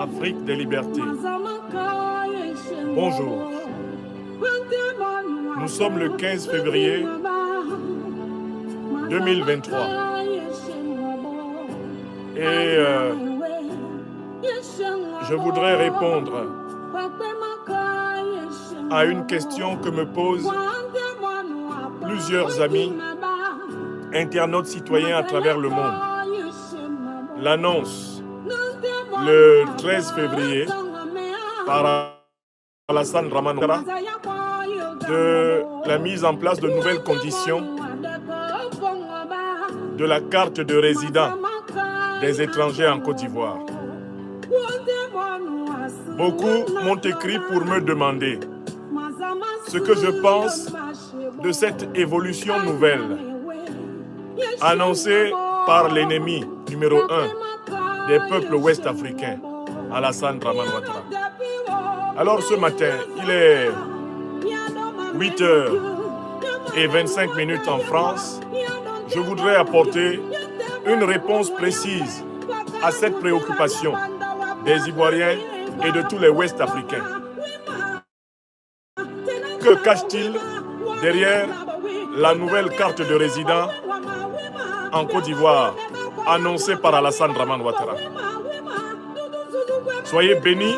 Afrique des libertés. Bonjour. Nous sommes le 15 février 2023. Et je voudrais répondre à une question que me posent plusieurs amis, internautes citoyens à travers le monde. L'annonce le 13 février par Alassane Dramane Ouattara de la mise en place de nouvelles conditions de la carte de résident des étrangers en Côte d'Ivoire. Beaucoup m'ont écrit pour me demander ce que je pense de cette évolution nouvelle annoncée par l'ennemi numéro 1 des peuples ouest-africains, Alassane Dramane Ouattara. Alors ce matin, il est 8h25 en France. Je voudrais apporter une réponse précise à cette préoccupation des Ivoiriens et de tous les Ouest-Africains. Que cache-t-il derrière la nouvelle carte de résident en Côte d'Ivoire annoncée par Alassane Dramane Ouattara? Soyez bénis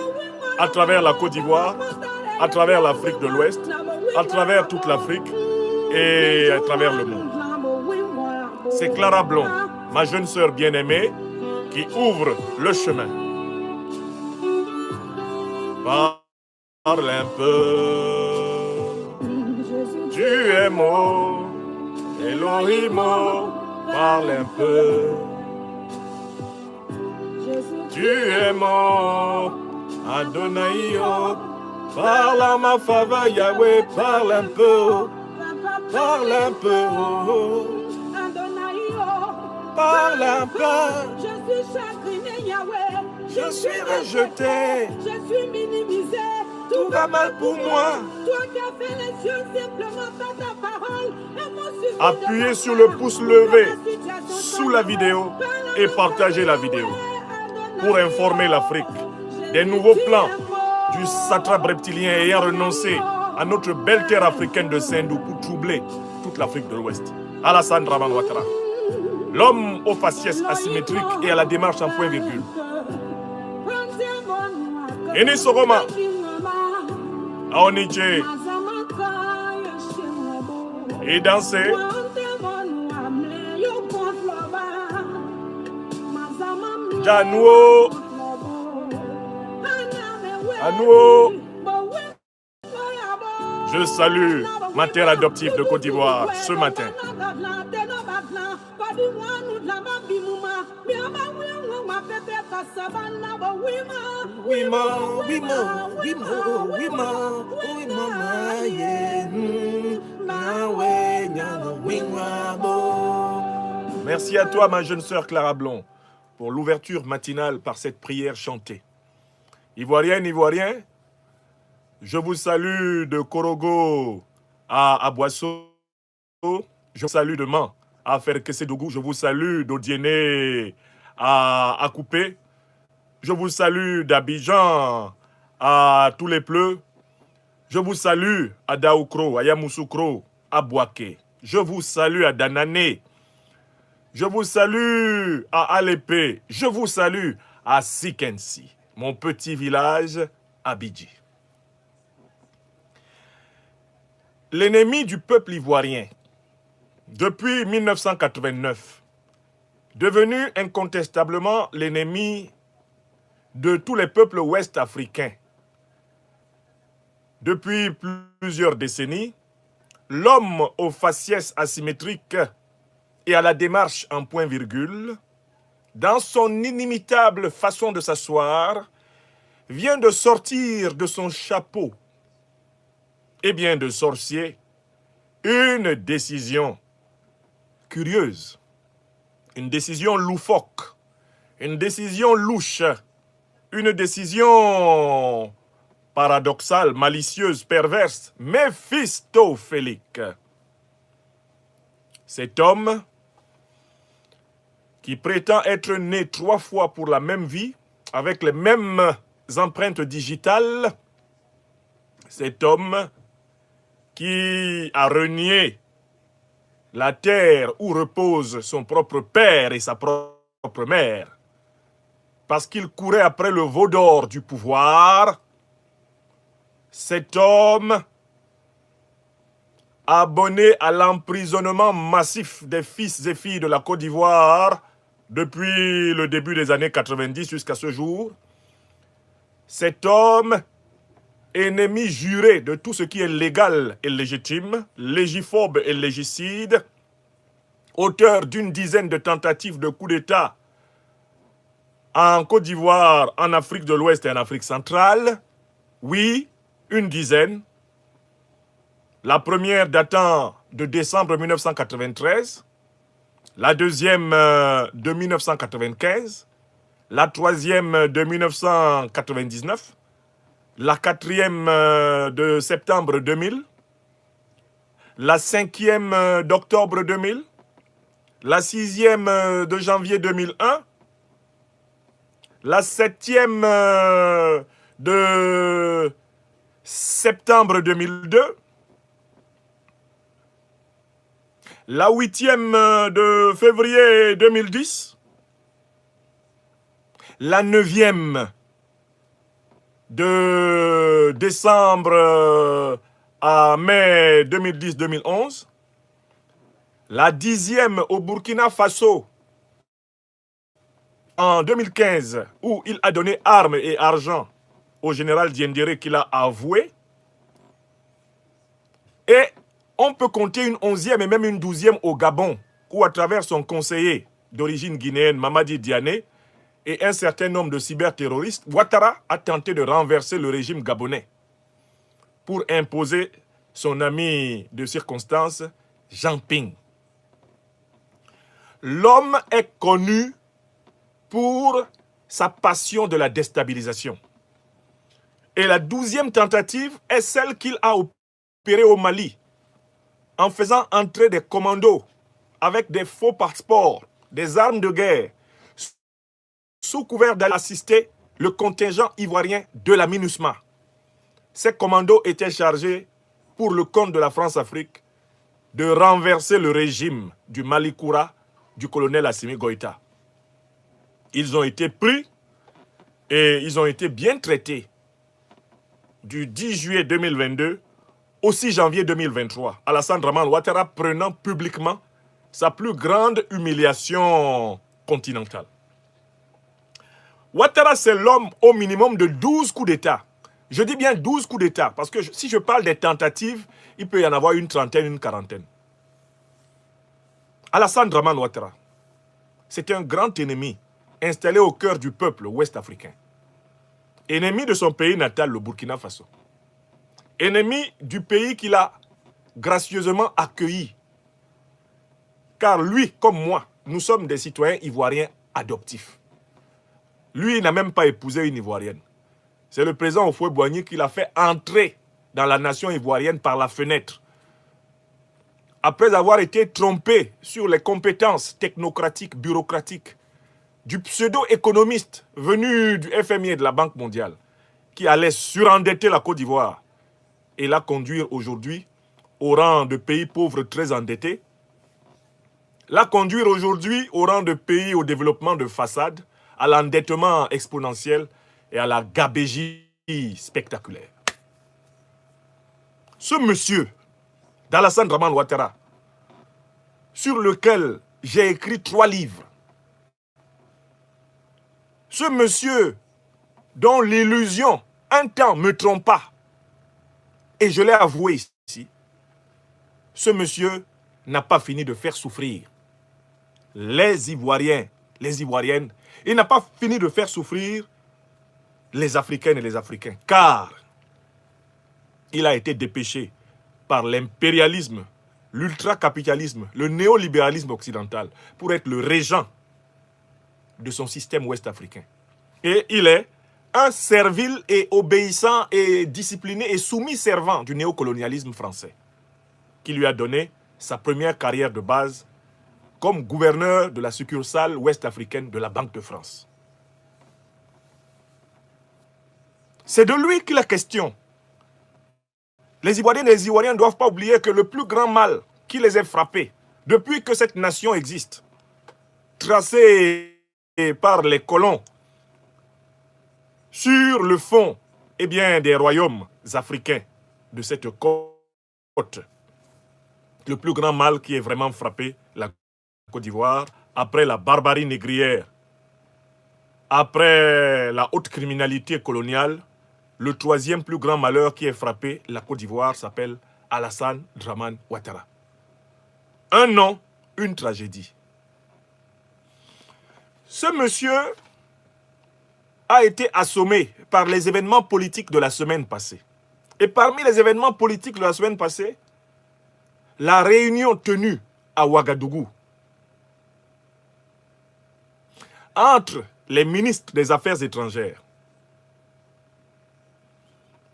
à travers la Côte d'Ivoire, à travers l'Afrique de l'Ouest, à travers toute l'Afrique et à travers le monde. C'est Clara Blon, ma jeune sœur bien-aimée, qui ouvre le chemin. Parle un peu, tu es mort, Elohim, parle un peu. Tu es mort, Adonai, parle à ma faveur, Yahweh, parle un peu, parle un peu, parle un peu. Je suis chagriné, Yahweh, je suis rejeté, je suis minimisé, tout va mal pour moi. Toi qui as fait les cieux simplement par ta parole, appuyez sur le pouce levé sous la vidéo et partagez la vidéo pour informer l'Afrique des nouveaux plans du satrape reptilien ayant renoncé à notre belle terre africaine de Sendou pour troubler toute l'Afrique de l'Ouest. Alassane Dramane Ouattara, l'homme au faciès asymétrique et à la démarche en point virgule. Eni Sogoma, Aoniche, et danser. Janouo, Anouo. Je salue ma terre adoptive de Côte d'Ivoire ce matin. Merci à toi, ma jeune sœur Clara Blon, pour l'ouverture matinale par cette prière chantée. Ivoirienne, Ivoirien, je vous salue de Korogo à Boisseau, je vous salue de Mans à Ferkesedougou, je vous salue d'Odiéné à Coupé, je vous salue d'Abidjan à Tous les Pleux, je vous salue à Daoukro, à Yamoussoukro, à Bouaké, je vous salue à Danané, je vous salue à Alépé, je vous salue à Sikensi, mon petit village Abidji. L'ennemi du peuple ivoirien, depuis 1989, devenu incontestablement l'ennemi de tous les peuples ouest-africains. Depuis plusieurs décennies, l'homme au faciès asymétrique et à la démarche en point virgule, dans son inimitable façon de s'asseoir, vient de sortir de son chapeau, et bien de sorcier, une décision curieuse, une décision loufoque, une décision louche, une décision paradoxale, malicieuse, perverse, méphistophélique. Cet homme qui prétend être né 3 fois pour la même vie, avec les mêmes empreintes digitales, cet homme qui a renié la terre où repose son propre père et sa propre mère, parce qu'il courait après le veau d'or du pouvoir, cet homme, abonné à l'emprisonnement massif des fils et filles de la Côte d'Ivoire depuis le début des années 90 jusqu'à ce jour, cet homme, ennemi juré de tout ce qui est légal et légitime, légiphobe et légicide, auteur d'une dizaine de tentatives de coup d'État en Côte d'Ivoire, en Afrique de l'Ouest et en Afrique centrale. Oui, une dizaine. La première datant de décembre 1993, la deuxième de 1995, la troisième de 1999, la quatrième de septembre 2000, la cinquième d'octobre 2000, la sixième de janvier 2001, la septième de septembre 2002, la huitième de février 2010, la neuvième de décembre à mai 2010-2011, la dixième au Burkina Faso en 2015, où il a donné armes et argent au général Diendéré qu'il a avoué. Et on peut compter une 11e et même une 12e au Gabon, où à travers son conseiller d'origine guinéenne, Mamadi Diané, et un certain nombre de cyberterroristes, Ouattara a tenté de renverser le régime gabonais pour imposer son ami de circonstance, Jean Ping. L'homme est connu pour sa passion de la déstabilisation. Et la 12e tentative est celle qu'il a opérée au Mali, en faisant entrer des commandos avec des faux passeports, des armes de guerre, sous couvert d'aller assister le contingent ivoirien de la MINUSMA. Ces commandos étaient chargés, pour le compte de la France-Afrique, de renverser le régime du Malikoura du colonel Assimi Goïta. Ils ont été pris et ils ont été bien traités du 10 juillet 2022 au 6 janvier 2023. Alassane Dramane Ouattara prenant publiquement sa plus grande humiliation continentale. Ouattara, c'est l'homme au minimum de 12 coups d'État. Je dis bien 12 coups d'État, parce que si je parle des tentatives, il peut y en avoir une trentaine, une quarantaine. Alassane Dramane Ouattara, c'est un grand ennemi installé au cœur du peuple ouest-africain. Ennemi de son pays natal, le Burkina Faso. Ennemi du pays qu'il a gracieusement accueilli. Car lui, comme moi, nous sommes des citoyens ivoiriens adoptifs. Lui, il n'a même pas épousé une Ivoirienne. C'est le président Houphouët-Boigny qui l'a fait entrer dans la nation ivoirienne par la fenêtre. Après avoir été trompé sur les compétences technocratiques, bureaucratiques, du pseudo-économiste venu du FMI et de la Banque mondiale, qui allait surendetter la Côte d'Ivoire et la conduire aujourd'hui au rang de pays pauvres très endettés, la conduire aujourd'hui au rang de pays au développement de façade, à l'endettement exponentiel et à la gabégie spectaculaire. Ce monsieur, d'Alassane Dramane Ouattara, sur lequel j'ai écrit 3 livres, ce monsieur dont l'illusion, un temps, me trompa, et je l'ai avoué ici, ce monsieur n'a pas fini de faire souffrir les Ivoiriens, les Ivoiriennes. Il n'a pas fini de faire souffrir les Africaines et les Africains, car il a été dépêché par l'impérialisme, l'ultracapitalisme, le néolibéralisme occidental pour être le régent de son système ouest-africain. Et il est un servile et obéissant et discipliné et soumis servant du néocolonialisme français, qui lui a donné sa première carrière de base comme gouverneur de la succursale ouest-africaine de la Banque de France. C'est de lui qu'il est question. Les Ivoiriens et les Ivoiriens ne doivent pas oublier que le plus grand mal qui les ait frappés depuis que cette nation existe, tracée par les colons sur le fond des royaumes africains de cette côte, le plus grand mal qui ait vraiment frappé la Côte d'Ivoire après la barbarie négrière, après la haute criminalité coloniale, le troisième plus grand malheur qui ait frappé la Côte d'Ivoire s'appelle Alassane Dramane Ouattara. Un nom, une tragédie. Ce monsieur a été assommé par les événements politiques de la semaine passée. Et parmi les événements politiques de la semaine passée, la réunion tenue à Ouagadougou entre les ministres des Affaires étrangères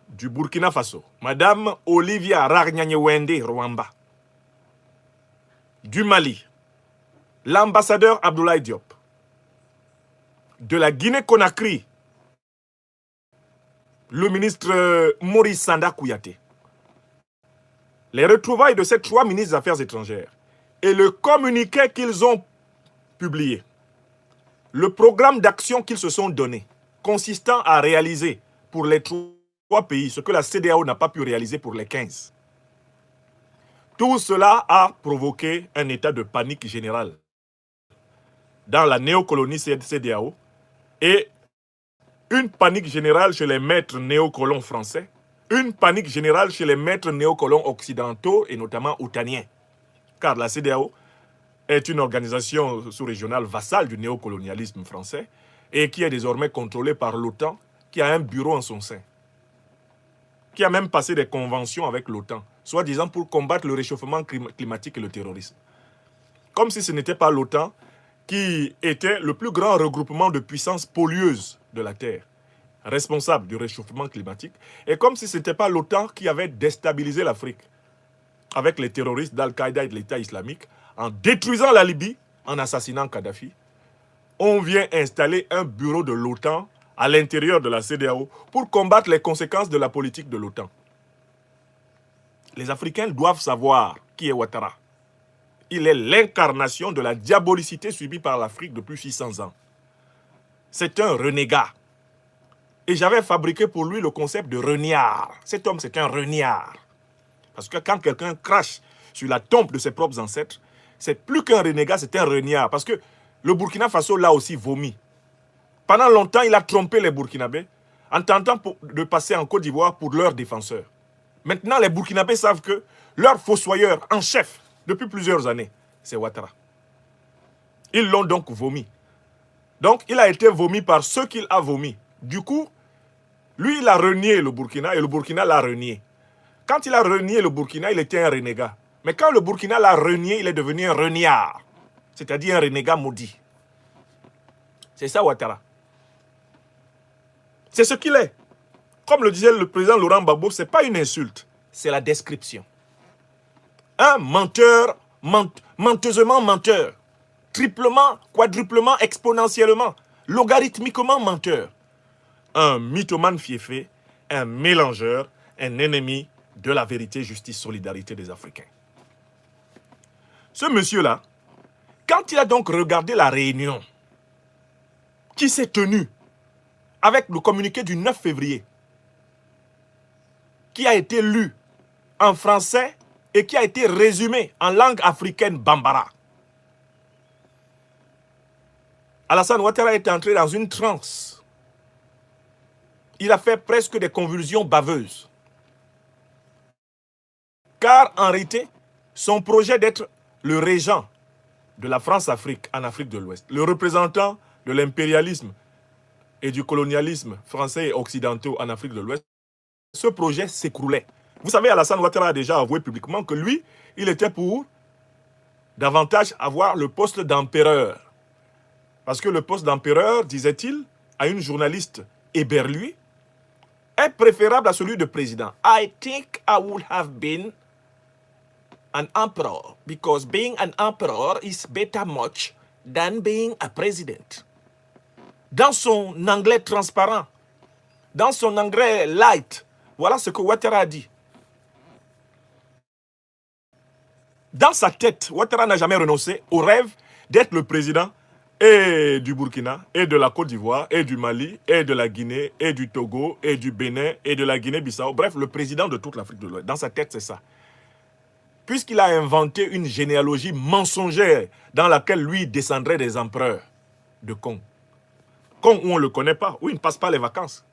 du Burkina Faso, Madame Olivia Rarnyanyewende Rwamba, du Mali, l'ambassadeur Abdoulaye Diop, de la Guinée-Conakry, le ministre Maurice Sanda Kouyaté. Les retrouvailles de ces trois ministres des Affaires étrangères et le communiqué qu'ils ont publié, le programme d'action qu'ils se sont donné, consistant à réaliser pour les trois pays ce que la CEDEAO n'a pas pu réaliser pour les 15. Tout cela a provoqué un état de panique générale dans la néocolonie CEDEAO et une panique générale chez les maîtres néocolons français, une panique générale chez les maîtres néocolons occidentaux et notamment outaniens. Car la CEDEAO est une organisation sous-régionale vassale du néocolonialisme français et qui est désormais contrôlée par l'OTAN, qui a un bureau en son sein, qui a même passé des conventions avec l'OTAN, soi-disant pour combattre le réchauffement climatique et le terrorisme. Comme si ce n'était pas l'OTAN qui était le plus grand regroupement de puissances pollueuses de la Terre, responsable du réchauffement climatique, et comme si ce n'était pas l'OTAN qui avait déstabilisé l'Afrique avec les terroristes d'Al-Qaïda et de l'État islamique, en détruisant la Libye, en assassinant Kadhafi. On vient installer un bureau de l'OTAN à l'intérieur de la CEDEAO pour combattre les conséquences de la politique de l'OTAN. Les Africains doivent savoir qui est Ouattara. Il est l'incarnation de la diabolicité subie par l'Afrique depuis 600 ans. C'est un renégat. Et j'avais fabriqué pour lui le concept de reniard. Cet homme, c'est un reniard. Parce que quand quelqu'un crache sur la tombe de ses propres ancêtres, c'est plus qu'un renégat, c'est un reniard. Parce que le Burkina Faso l'a aussi vomi. Pendant longtemps, il a trompé les Burkinabés en tentant de passer en Côte d'Ivoire pour leurs défenseurs. Maintenant, les Burkinabés savent que leur fossoyeur en chef, depuis plusieurs années, c'est Ouattara. Ils l'ont donc vomi. Donc, il a été vomi par ceux qu'il a vomi. Du coup, lui, il a renié le Burkina et le Burkina l'a renié. Quand il a renié le Burkina, il était un renégat. Mais quand le Burkina l'a renié, il est devenu un reniard. C'est-à-dire un renégat maudit. C'est ça, Ouattara. C'est ce qu'il est. Comme le disait le président Laurent Gbagbo, ce n'est pas une insulte, c'est la description. Un menteur, menteusement menteur, triplement, quadruplement, exponentiellement, logarithmiquement menteur. Un mythomane fiefé, un mélangeur, un ennemi de la vérité, justice, solidarité des Africains. Ce monsieur-là, quand il a donc regardé la réunion qui s'est tenue avec le communiqué du 9 février, qui a été lu en français et qui a été résumé en langue africaine bambara. Alassane Ouattara est entré dans une transe. Il a fait presque des convulsions baveuses. Car en réalité, son projet d'être le régent de la France-Afrique en Afrique de l'Ouest, le représentant de l'impérialisme et du colonialisme français et occidentaux en Afrique de l'Ouest, ce projet s'écroulait. Vous savez, Alassane Ouattara a déjà avoué publiquement que lui, il était pour davantage avoir le poste d'empereur. Parce que le poste d'empereur, disait-il, à une journaliste éberluée, est préférable à celui de président. I think I would have been an emperor, because being an emperor is better much than being a president. Dans son anglais transparent, dans son engrais light. Voilà ce que Ouattara a dit. Dans sa tête, Ouattara n'a jamais renoncé au rêve d'être le président et du Burkina, et de la Côte d'Ivoire, et du Mali, et de la Guinée, et du Togo, et du Bénin, et de la Guinée-Bissau. Bref, le président de toute l'Afrique de l'Ouest. Dans sa tête, c'est ça. Puisqu'il a inventé une généalogie mensongère dans laquelle lui descendrait des empereurs de Kong. Kong où on ne le connaît pas, où il ne passe pas les vacances.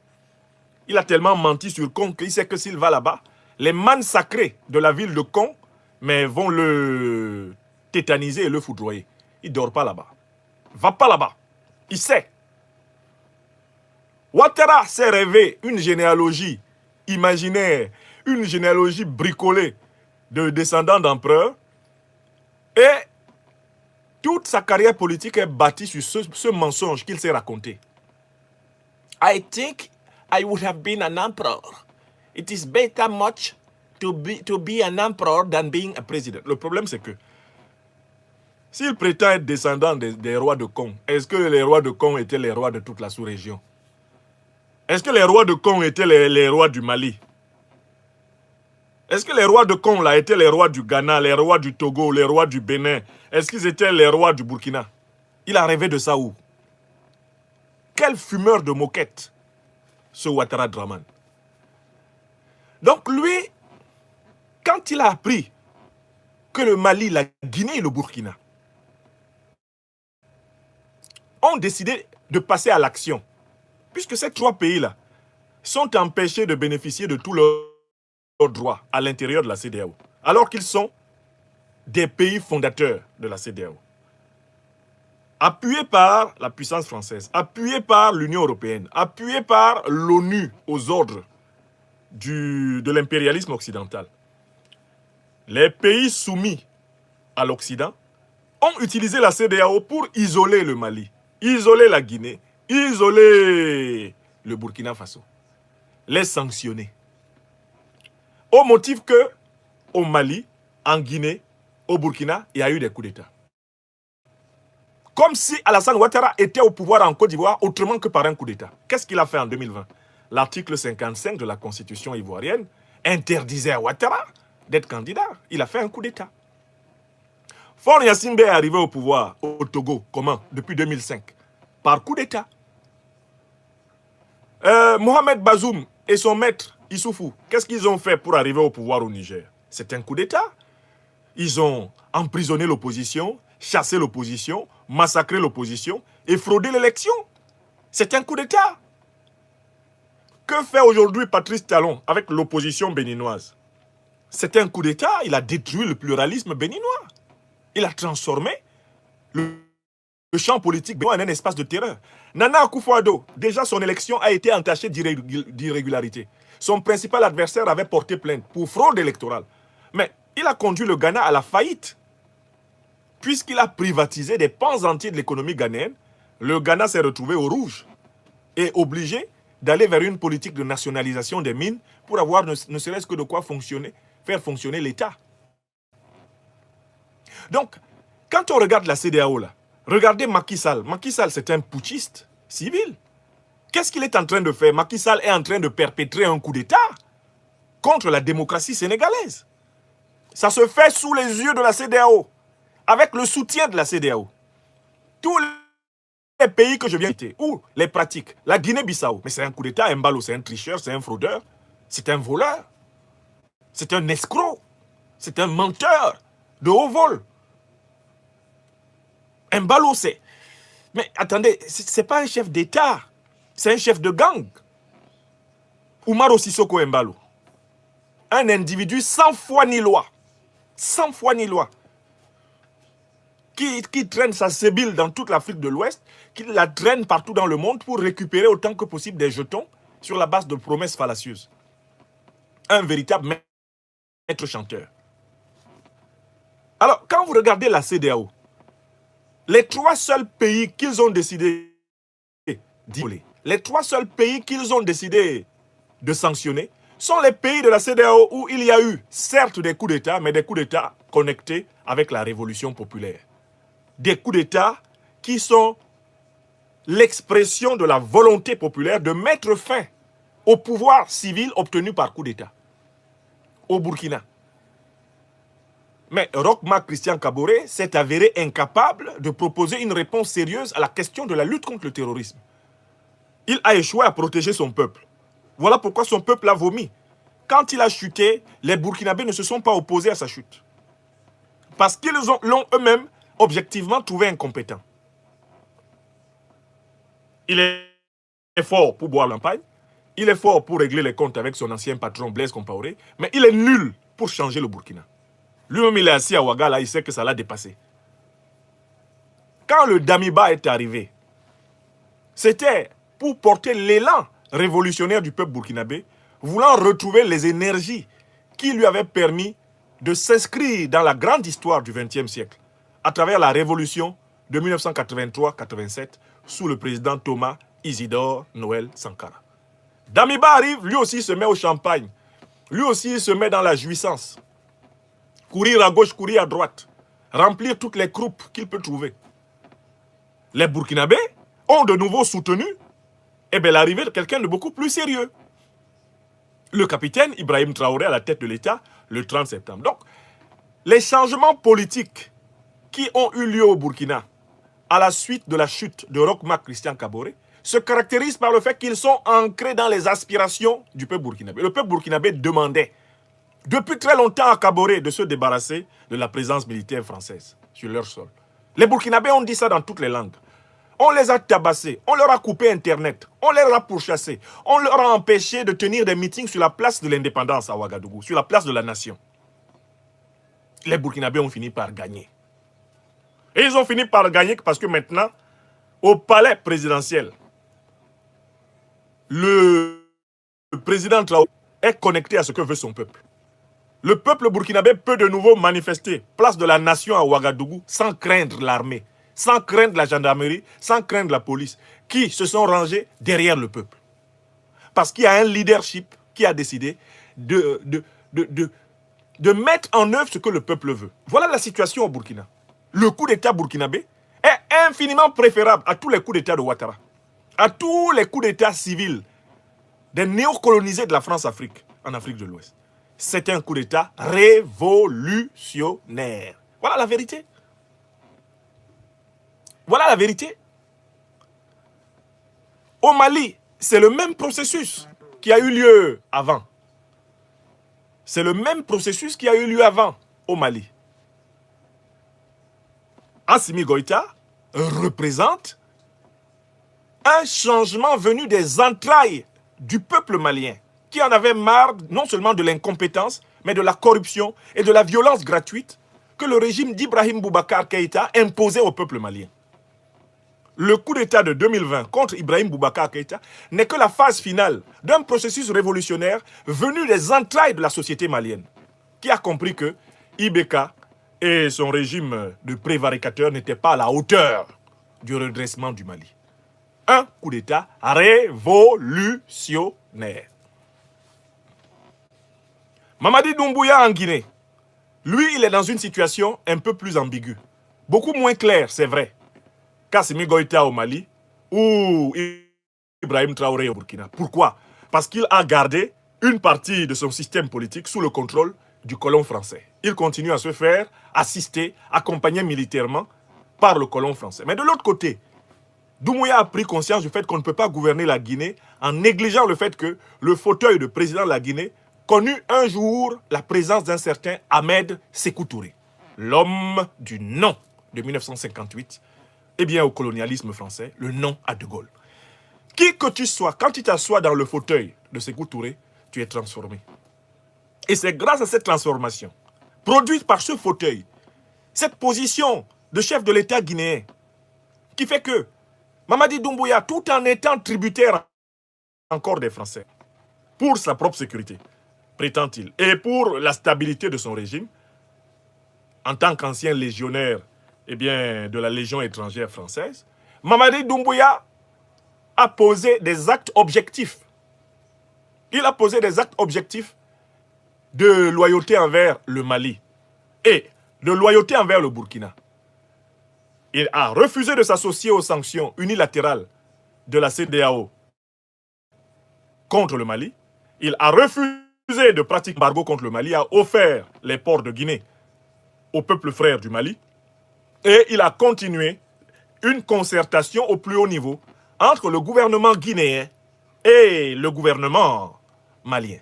Il a tellement menti sur Kong qu'il sait que s'il va là-bas, les mânes sacrés de la ville de Kong vont le tétaniser et le foudroyer. Il ne dort pas là-bas. Va pas là-bas. Il sait. Ouattara s'est rêvé une généalogie imaginaire, une généalogie bricolée de descendants d'empereurs, et toute sa carrière politique est bâtie sur ce mensonge qu'il s'est raconté. I think I would have been an emperor. It is better much to be an emperor than being a president. Le problème, c'est que s'il prétend être descendant des rois de Kong, est-ce que les rois de Kong étaient les rois de toute la sous-région? Est-ce que les rois de Kong étaient les rois du Mali? Est-ce que les rois de Kong là étaient les rois du Ghana, les rois du Togo, les rois du Bénin? Est-ce qu'ils étaient les rois du Burkina? Il a rêvé de ça où? Quel fumeur de moquette, ce Ouattara Draman. Donc lui, quand il a appris que le Mali, la Guinée et le Burkina ont décidé de passer à l'action, puisque ces trois pays-là sont empêchés de bénéficier de tous leurs droits à l'intérieur de la CEDEAO, alors qu'ils sont des pays fondateurs de la CEDEAO. Appuyés par la puissance française, appuyés par l'Union européenne, appuyés par l'ONU aux ordres de l'impérialisme occidental, les pays soumis à l'Occident ont utilisé la CEDEAO pour isoler le Mali, isoler la Guinée, isoler le Burkina Faso, les sanctionner. Au motif que, au Mali, en Guinée, au Burkina, il y a eu des coups d'État. Comme si Alassane Ouattara était au pouvoir en Côte d'Ivoire autrement que par un coup d'État. Qu'est-ce qu'il a fait en 2020? L'article 55 de la Constitution ivoirienne interdisait à Ouattara d'être candidat. Il a fait un coup d'État. Faure Gnassingbé est arrivé au pouvoir au Togo. Comment? Depuis 2005. Par coup d'État. Mohamed Bazoum et son maître Issoufou, qu'est-ce qu'ils ont fait pour arriver au pouvoir au Niger? C'est un coup d'État. Ils ont emprisonné l'opposition, chassé l'opposition, massacré l'opposition et fraudé l'élection. C'est un coup d'État. Que fait aujourd'hui Patrice Talon avec l'opposition béninoise? C'est un coup d'État. Il a détruit le pluralisme béninois. Il a transformé le champ politique béninois en un espace de terreur. Nana Akufo-Addo, déjà son élection a été entachée d'irrégularité. Son principal adversaire avait porté plainte pour fraude électorale. Mais il a conduit le Ghana à la faillite. Puisqu'il a privatisé des pans entiers de l'économie ghanéenne, le Ghana s'est retrouvé au rouge et obligé d'aller vers une politique de nationalisation des mines pour avoir ne serait-ce que de quoi faire fonctionner l'État. Donc, quand on regarde la CEDEAO, là, regardez Macky Sall. Macky Sall, c'est un putschiste civil. Qu'est-ce qu'il est en train de faire? Macky Sall est en train de perpétrer un coup d'État contre la démocratie sénégalaise. Ça se fait sous les yeux de la CEDEAO, avec le soutien de la CEDEAO. Tous les pays que je viens de citer, où les pratiques, la Guinée-Bissau, mais c'est un coup d'État, Mbalo, c'est un tricheur, c'est un fraudeur, c'est un voleur, c'est un escroc, c'est un menteur de haut vol. Mbalo, c'est... Mais attendez, c'est pas un chef d'État, c'est un chef de gang. Oumaro Sissoko Mbalo, un individu sans foi ni loi, sans foi ni loi, qui traîne sa sébile dans toute l'Afrique de l'Ouest, qui la traîne partout dans le monde pour récupérer autant que possible des jetons sur la base de promesses fallacieuses. Un véritable maître chanteur. Alors, quand vous regardez la CEDEAO, les trois seuls pays qu'ils ont décidé d'isoler, les trois seuls pays qu'ils ont décidé de sanctionner, sont les pays de la CEDEAO où il y a eu, certes, des coups d'État, mais des coups d'État connectés avec la révolution populaire. Des coups d'État qui sont l'expression de la volonté populaire de mettre fin au pouvoir civil obtenu par coup d'État au Burkina. Mais Roch-Marc Christian Kaboré s'est avéré incapable de proposer une réponse sérieuse à la question de la lutte contre le terrorisme. Il a échoué à protéger son peuple. Voilà pourquoi son peuple a vomi. Quand il a chuté, les Burkinabés ne se sont pas opposés à sa chute. Parce qu'ils l'ont eux-mêmes objectivement trouvé incompétent. Il est fort pour boire l'empagne, il est fort pour régler les comptes avec son ancien patron Blaise Compaoré, mais il est nul pour changer le Burkina. Lui-même, il est assis à Ouaga, il sait que ça l'a dépassé. Quand le Damiba est arrivé, c'était pour porter l'élan révolutionnaire du peuple burkinabé, voulant retrouver les énergies qui lui avaient permis de s'inscrire dans la grande histoire du XXe siècle, à travers la révolution de 1983-87, sous le président Thomas Isidore Noël Sankara. Damiba arrive, lui aussi se met au champagne, lui aussi se met dans la jouissance. Courir à gauche, courir à droite, remplir toutes les croupes qu'il peut trouver. Les Burkinabés ont de nouveau soutenu l'arrivée de quelqu'un de beaucoup plus sérieux. Le capitaine Ibrahim Traoré à la tête de l'État le 30 septembre. Donc, les changements politiques qui ont eu lieu au Burkina à la suite de la chute de Roch-Marc Christian Kaboré se caractérisent par le fait qu'ils sont ancrés dans les aspirations du peuple burkinabé. Le peuple burkinabé demandait depuis très longtemps à Kaboré de se débarrasser de la présence militaire française sur leur sol. Les Burkinabés ont dit ça dans toutes les langues. On les a tabassés, on leur a coupé Internet, on les a pourchassés, on leur a empêché de tenir des meetings sur la place de l'indépendance à Ouagadougou, sur la place de la nation. Les Burkinabés ont fini par gagner. Et ils ont fini par gagner parce que maintenant, au palais présidentiel, le président Traoré est connecté à ce que veut son peuple. Le peuple burkinabé peut de nouveau manifester place de la nation à Ouagadougou sans craindre l'armée, sans craindre la gendarmerie, sans craindre la police, qui se sont rangés derrière le peuple. Parce qu'il y a un leadership qui a décidé de mettre en œuvre ce que le peuple veut. Voilà la situation au Burkina. Le coup d'État burkinabé est infiniment préférable à tous les coups d'État de Ouattara, à tous les coups d'État civils des néocolonisés de la France-Afrique, en Afrique de l'Ouest. C'est un coup d'État révolutionnaire. Voilà la vérité. Voilà la vérité. Au Mali, c'est le même processus qui a eu lieu avant. C'est le même processus qui a eu lieu avant au Mali. Assimi Goïta représente un changement venu des entrailles du peuple malien qui en avait marre non seulement de l'incompétence, mais de la corruption et de la violence gratuite que le régime d'Ibrahim Boubacar Keïta imposait au peuple malien. Le coup d'État de 2020 contre Ibrahim Boubacar Keïta n'est que la phase finale d'un processus révolutionnaire venu des entrailles de la société malienne, qui a compris que IBK et son régime de prévaricateur n'étaient pas à la hauteur du redressement du Mali. Un coup d'État révolutionnaire. Mamadi Doumbouya en Guinée, lui, il est dans une situation un peu plus ambiguë. Beaucoup moins claire, c'est vrai, qu'Assimi Goïta au Mali ou Ibrahim Traoré au Burkina. Pourquoi? Parce qu'il a gardé une partie de son système politique sous le contrôle du colon français. Il continue à se faire assister, accompagner militairement par le colon français. Mais de l'autre côté, Doumbouya a pris conscience du fait qu'on ne peut pas gouverner la Guinée en négligeant le fait que le fauteuil de président de la Guinée connut un jour la présence d'un certain Ahmed Sékou Touré, l'homme du non de 1958, et bien au colonialisme français, le non à De Gaulle. Qui que tu sois, quand tu t'assois dans le fauteuil de Sékou Touré, tu es transformé. Et c'est grâce à cette transformation, produite par ce fauteuil, cette position de chef de l'État guinéen, qui fait que Mamadi Doumbouya, tout en étant tributaire encore des Français, pour sa propre sécurité, prétend-il, et pour la stabilité de son régime, en tant qu'ancien légionnaire de la Légion étrangère française, Mamadi Doumbouya a posé des actes objectifs. Il a posé des actes objectifs de loyauté envers le Mali et de loyauté envers le Burkina. Il a refusé de s'associer aux sanctions unilatérales de la CEDEAO contre le Mali. Il a refusé de pratiquer l'embargo contre le Mali, a offert les ports de Guinée au peuple frère du Mali. Et il a continué une concertation au plus haut niveau entre le gouvernement guinéen et le gouvernement malien.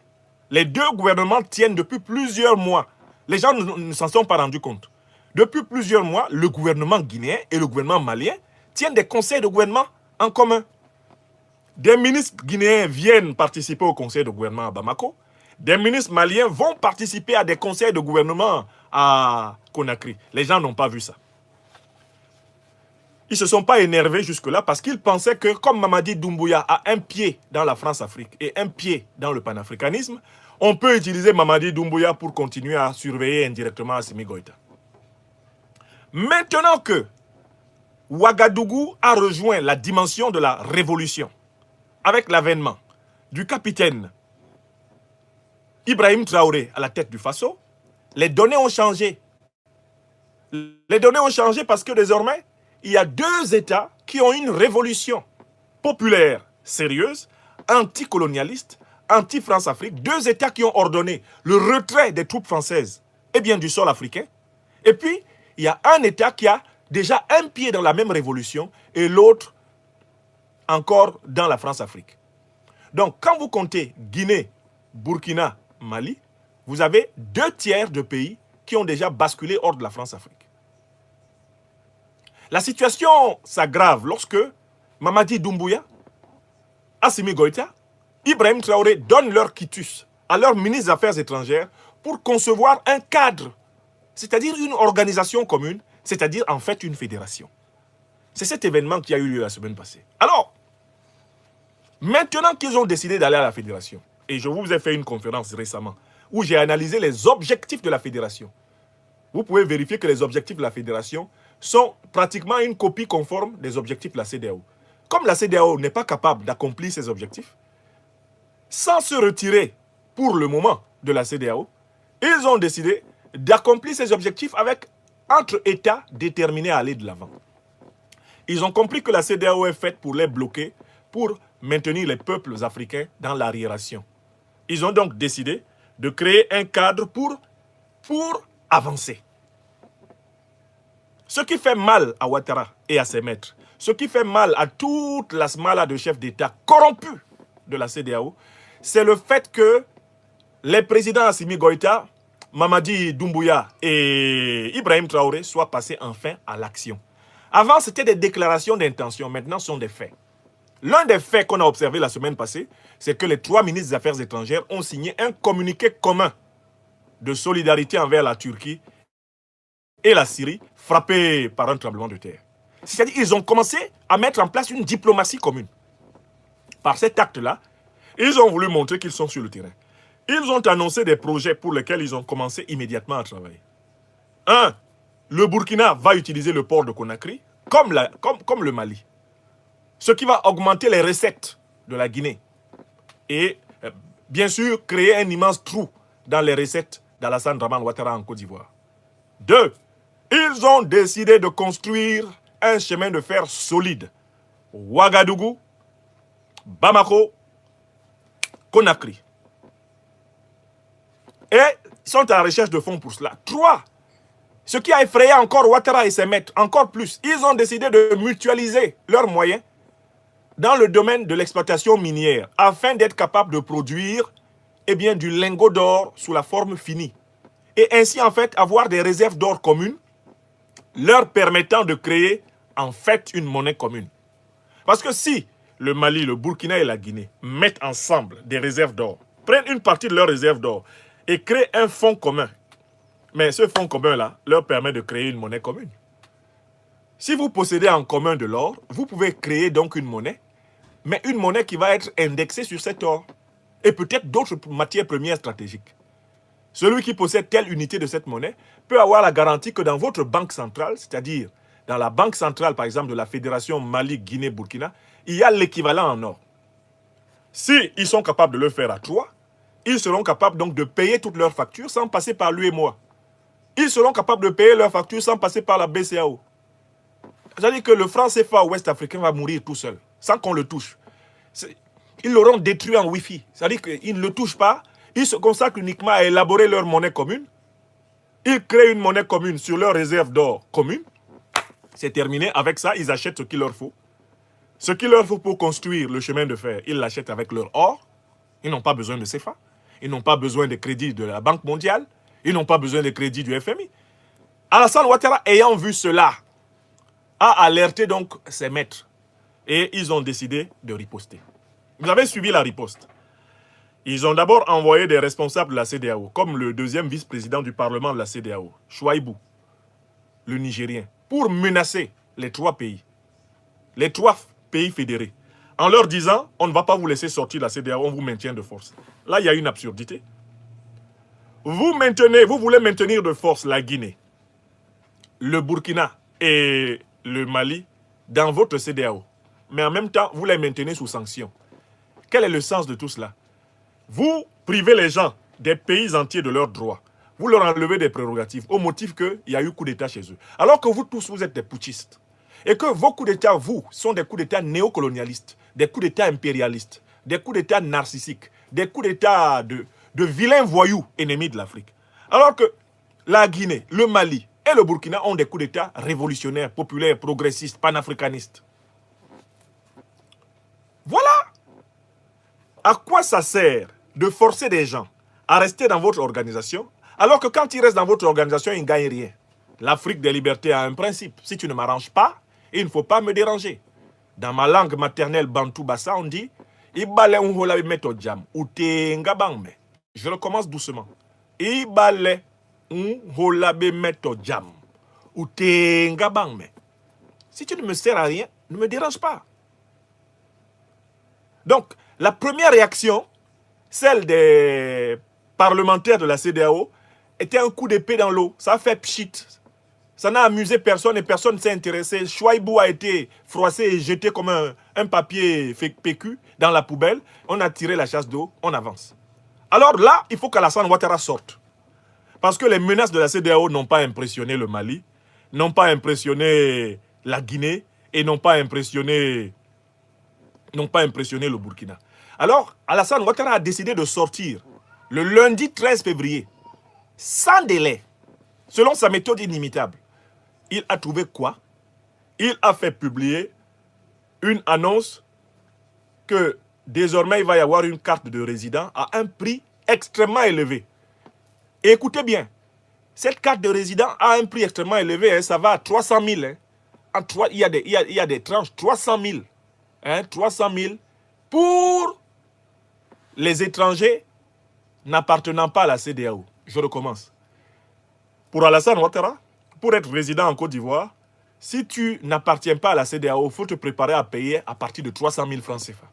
Les deux gouvernements tiennent depuis plusieurs mois. Les gens ne s'en sont pas rendus compte. Depuis plusieurs mois, le gouvernement guinéen et le gouvernement malien tiennent des conseils de gouvernement en commun. Des ministres guinéens viennent participer au conseil de gouvernement à Bamako. Des ministres maliens vont participer à des conseils de gouvernement à Conakry. Les gens n'ont pas vu ça. Ils ne se sont pas énervés jusque-là parce qu'ils pensaient que comme Mamadi Doumbouya a un pied dans la France-Afrique et un pied dans le panafricanisme, on peut utiliser Mamadi Doumbouya pour continuer à surveiller indirectement Assimi Goïta. Maintenant que Ouagadougou a rejoint la dimension de la révolution avec l'avènement du capitaine Ibrahim Traoré à la tête du Faso, les données ont changé. Les données ont changé parce que désormais, il y a deux États qui ont une révolution populaire sérieuse, anticolonialiste, anti-France-Afrique. Deux États qui ont ordonné le retrait des troupes françaises et bien du sol africain. Et puis, il y a un État qui a déjà un pied dans la même révolution et l'autre encore dans la France-Afrique. Donc, quand vous comptez Guinée, Burkina, Mali, vous avez 2/3 de pays qui ont déjà basculé hors de la France-Afrique. La situation s'aggrave lorsque Mamadi Doumbouya, Assimi Goïta, Ibrahim Traoré donnent leur quitus à leur ministre des Affaires étrangères pour concevoir un cadre, c'est-à-dire une organisation commune, c'est-à-dire en fait une fédération. C'est cet événement qui a eu lieu la semaine passée. Alors, maintenant qu'ils ont décidé d'aller à la fédération, et je vous ai fait une conférence récemment où j'ai analysé les objectifs de la fédération. Vous pouvez vérifier que les objectifs de la fédération sont pratiquement une copie conforme des objectifs de la CEDEAO. Comme la CEDEAO n'est pas capable d'accomplir ses objectifs, sans se retirer pour le moment de la CEDEAO, ils ont décidé d'accomplir ces objectifs avec entre États déterminés à aller de l'avant. Ils ont compris que la CEDEAO est faite pour les bloquer, pour maintenir les peuples africains dans l'arriération. Ils ont donc décidé de créer un cadre pour avancer. Ce qui fait mal à Ouattara et à ses maîtres, ce qui fait mal à toute la smala de chefs d'État corrompus de la CEDEAO, c'est le fait que les présidents Assimi Goïta, Mamadi Doumbouya et Ibrahim Traoré soient passés enfin à l'action. Avant, c'était des déclarations d'intention, maintenant ce sont des faits. L'un des faits qu'on a observé la semaine passée, c'est que les 3 ministres des Affaires étrangères ont signé un communiqué commun de solidarité envers la Turquie et la Syrie, frappée par un tremblement de terre. C'est-à-dire qu'ils ont commencé à mettre en place une diplomatie commune. Par cet acte-là, ils ont voulu montrer qu'ils sont sur le terrain. Ils ont annoncé des projets pour lesquels ils ont commencé immédiatement à travailler. 1. Le Burkina va utiliser le port de Conakry comme le Mali. Ce qui va augmenter les recettes de la Guinée. Et bien sûr, créer un immense trou dans les recettes d'Alassane Draman Ouattara en Côte d'Ivoire. 2. Ils ont décidé de construire un chemin de fer solide. Ouagadougou, Bamako, Conakry. Et ils sont à la recherche de fonds pour cela. 3. Ce qui a effrayé encore Ouattara et ses maîtres, encore plus, ils ont décidé de mutualiser leurs moyens dans le domaine de l'exploitation minière, afin d'être capables de produire du lingot d'or sous la forme finie. Et ainsi, en fait, avoir des réserves d'or communes, leur permettant de créer, en fait, une monnaie commune. Parce que si le Mali, le Burkina et la Guinée mettent ensemble des réserves d'or, prennent une partie de leurs réserves d'or et créent un fonds commun, mais ce fonds commun-là leur permet de créer une monnaie commune. Si vous possédez en commun de l'or, vous pouvez créer donc une monnaie, mais une monnaie qui va être indexée sur cet or et peut-être d'autres matières premières stratégiques. Celui qui possède telle unité de cette monnaie peut avoir la garantie que dans votre banque centrale, c'est-à-dire dans la banque centrale, par exemple, de la Fédération Mali-Guinée-Burkina, il y a l'équivalent en or. Si ils sont capables de le faire à 3, ils seront capables donc de payer toutes leurs factures sans passer par lui et moi. Ils seront capables de payer leurs factures sans passer par la BCAO. C'est-à-dire que le franc CFA ouest africain va mourir tout seul, sans qu'on le touche. Ils l'auront détruit en Wi-Fi. C'est-à-dire qu'ils ne le touchent pas. Ils se consacrent uniquement à élaborer leur monnaie commune. Ils créent une monnaie commune sur leur réserve d'or commune. C'est terminé. Avec ça, ils achètent ce qu'il leur faut. Ce qu'il leur faut pour construire le chemin de fer, ils l'achètent avec leur or. Ils n'ont pas besoin de CFA. Ils n'ont pas besoin de crédits de la Banque mondiale. Ils n'ont pas besoin de crédits du FMI. Alassane Ouattara, ayant vu cela, a alerté donc ses maîtres. Et ils ont décidé de riposter. Vous avez suivi la riposte. Ils ont d'abord envoyé des responsables de la CEDEAO, comme le deuxième vice-président du Parlement de la CEDEAO, Chouaïbou, le Nigérien, pour menacer les trois pays fédérés, en leur disant, on ne va pas vous laisser sortir de la CEDEAO, on vous maintient de force. Là, il y a une absurdité. Vous voulez maintenir de force la Guinée, le Burkina et le Mali dans votre CEDEAO. Mais en même temps, vous les maintenez sous sanction. Quel est le sens de tout cela? Vous privez les gens des pays entiers de leurs droits. Vous leur enlevez des prérogatives au motif qu'il y a eu coup d'État chez eux. Alors que vous tous, vous êtes des putschistes. Et que vos coups d'État, vous, sont des coups d'État néocolonialistes, des coups d'État impérialistes, des coups d'État narcissiques, des coups d'État de vilains voyous ennemis de l'Afrique. Alors que la Guinée, le Mali et le Burkina ont des coups d'État révolutionnaires, populaires, progressistes, panafricanistes. Voilà à quoi ça sert de forcer des gens à rester dans votre organisation, alors que quand ils restent dans votre organisation, ils ne gagnent rien. L'Afrique des libertés a un principe. Si tu ne m'arranges pas, il ne faut pas me déranger. Dans ma langue maternelle bantou bassa, on dit je recommence doucement. Si tu ne me sers à rien, ne me dérange pas. Donc, la première réaction, celle des parlementaires de la CEDEAO, était un coup d'épée dans l'eau. Ça a fait pchit. Ça n'a amusé personne et personne ne s'est intéressé. Chouaïbou a été froissé et jeté comme un papier PQ dans la poubelle. On a tiré la chasse d'eau, on avance. Alors là, il faut qu'Alassane Ouattara sorte. Parce que les menaces de la CEDEAO n'ont pas impressionné le Mali, n'ont pas impressionné la Guinée et n'ont pas impressionné le Burkina. Alors, Alassane Ouattara a décidé de sortir le lundi 13 février, sans délai, selon sa méthode inimitable. Il a trouvé quoi? Il a fait publier une annonce que désormais il va y avoir une carte de résident à un prix extrêmement élevé. Et écoutez bien, cette carte de résident a un prix extrêmement élevé, hein, ça va à 300 000. Hein. Il y a des tranches 300 000. Hein, 300 000 pour les étrangers n'appartenant pas à la CEDEAO. Je recommence. Pour Alassane Ouattara, pour être résident en Côte d'Ivoire, si tu n'appartiens pas à la CEDEAO, il faut te préparer à payer à partir de 300 000 francs CFA.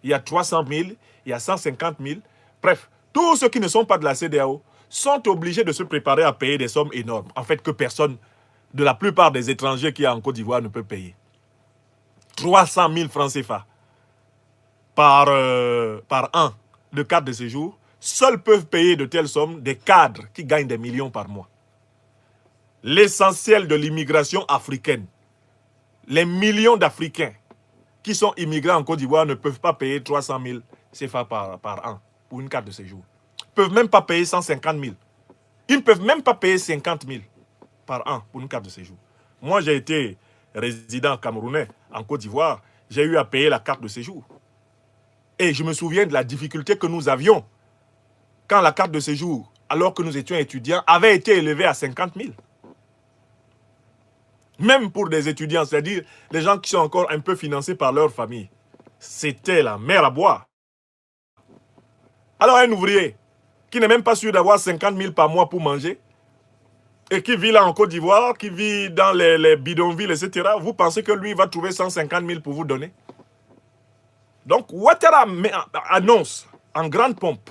Il y a 300 000, il y a 150 000. Bref, tous ceux qui ne sont pas de la CEDEAO sont obligés de se préparer à payer des sommes énormes. En fait, que personne, de la plupart des étrangers qui y a en Côte d'Ivoire ne peut payer. 300 000 francs CFA par an de carte de séjour. Seuls peuvent payer de telles sommes des cadres qui gagnent des millions par mois. L'essentiel de l'immigration africaine, les millions d'Africains qui sont immigrés en Côte d'Ivoire ne peuvent pas payer 300 000 CFA par an pour une carte de séjour. Ils ne peuvent même pas payer 150 000. Ils ne peuvent même pas payer 50 000 par an pour une carte de séjour. Moi, j'ai été résident camerounais en Côte d'Ivoire. J'ai eu à payer la carte de séjour. Et je me souviens de la difficulté que nous avions quand la carte de séjour, alors que nous étions étudiants, avait été élevée à 50 000. Même pour des étudiants, c'est-à-dire les gens qui sont encore un peu financés par leur famille. C'était la mer à boire. Alors un ouvrier qui n'est même pas sûr d'avoir 50 000 par mois pour manger et qui vit là en Côte d'Ivoire, qui vit dans les bidonvilles, etc., vous pensez que lui va trouver 150 000 pour vous donner? Donc Ouattara annonce en grande pompe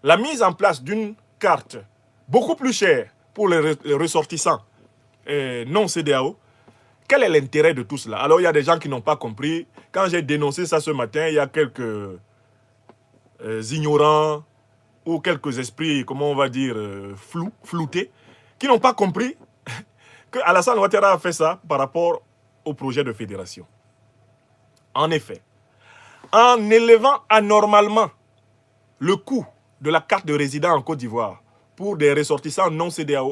la mise en place d'une carte beaucoup plus chère pour les ressortissants non CEDEAO. Quel est l'intérêt de tout cela? Alors, il y a des gens qui n'ont pas compris. Quand j'ai dénoncé ça ce matin, il y a quelques ignorants ou quelques esprits, comment on va dire, floutés, qui n'ont pas compris que Alassane Ouattara a fait ça par rapport au projet de fédération. En effet, en élevant anormalement le coût de la carte de résident en Côte d'Ivoire pour des ressortissants non CEDEAO